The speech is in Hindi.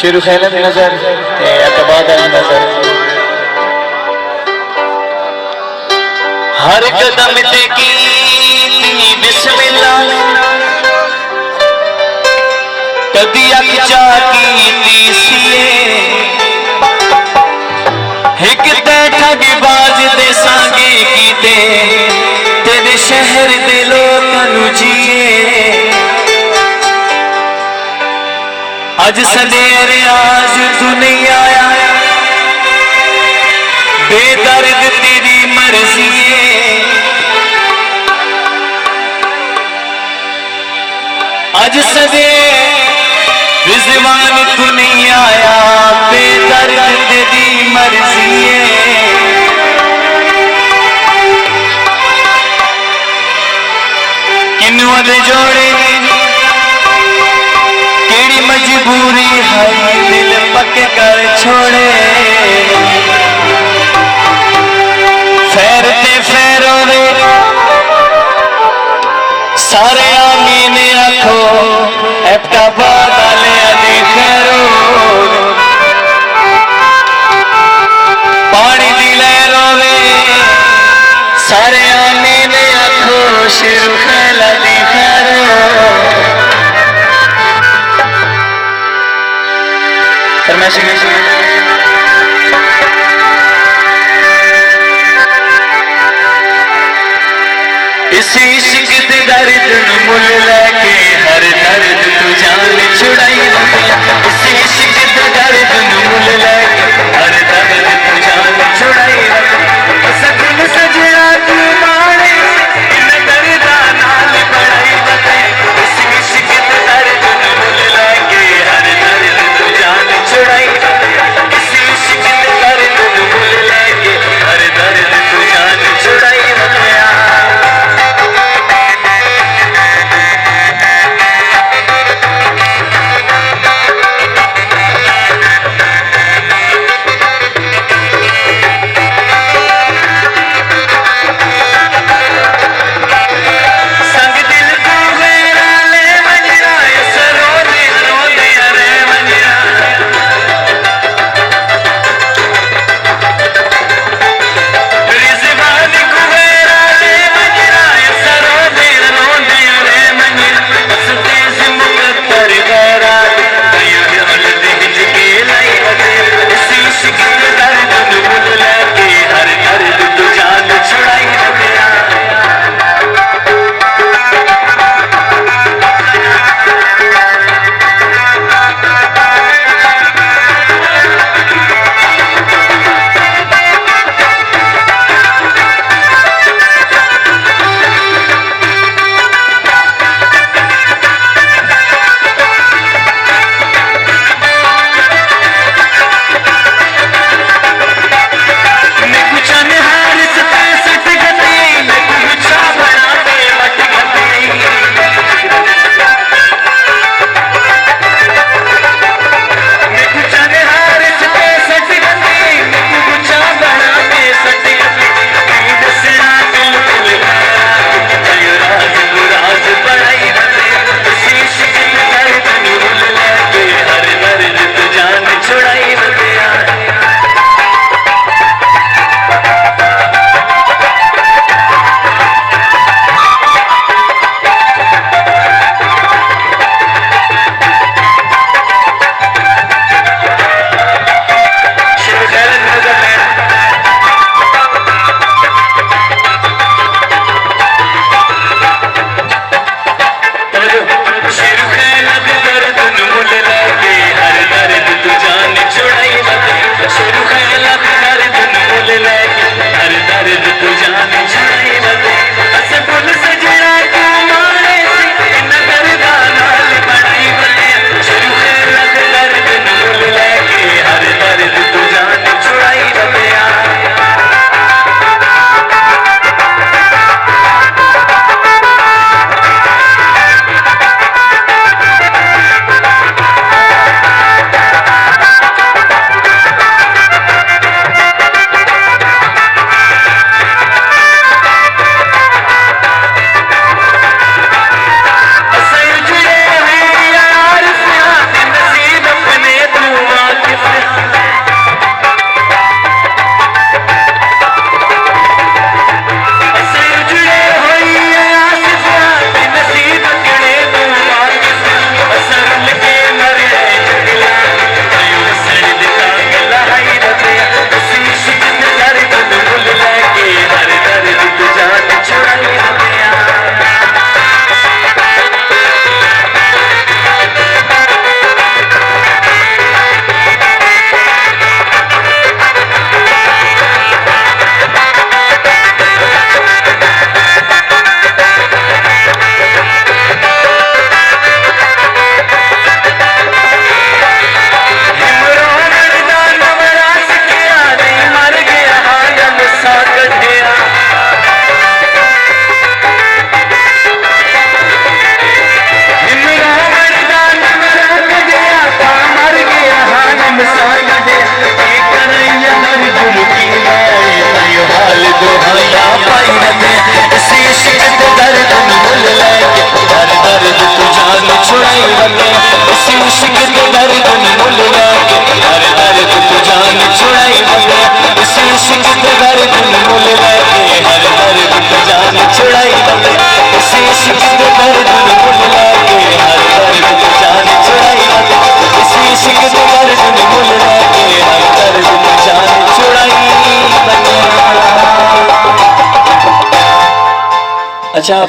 शेरू खैलत नजर अतबाद नजर हर कदम ते की बिस्मिल्लाह कदी अखचा की सीए एक ते ठगबाज दे सांगे कीते तेरे शहर दे लोकां नू जिए अज सवेरे आज तू नहीं आया बेदर्द तेरी मर्जी है अज सवेरे रिजवान तू नहीं आया बेदर्द तेरी मर्जी है किन्नू अदे जोड़े मजबूरी है दिल पक कर छोड़े फेरते फेरो रे सारे आमीन आखो एबटाबाद वाले अली खैरो पानी दी लहरों रे सारे आमीन आखो शेरू खैला दी खैरो इसी इश्क दे दर्द नू मुल लैके हर दर्द तू जान छुड़ाई इसी इश्क दे दर्द नू मुल लैके हर दर्द तू जान छुड़ाई सगुन सजना तू माने इन दर्दा नाल बड़ाई बते इसी इश्क दे दर्द नू मुल लैके हर दर्द तू जान छुड़ाई इसी इश्क दे दर्द नू मुल लैके हर दर्द तू जान छुड़ाई अच्छा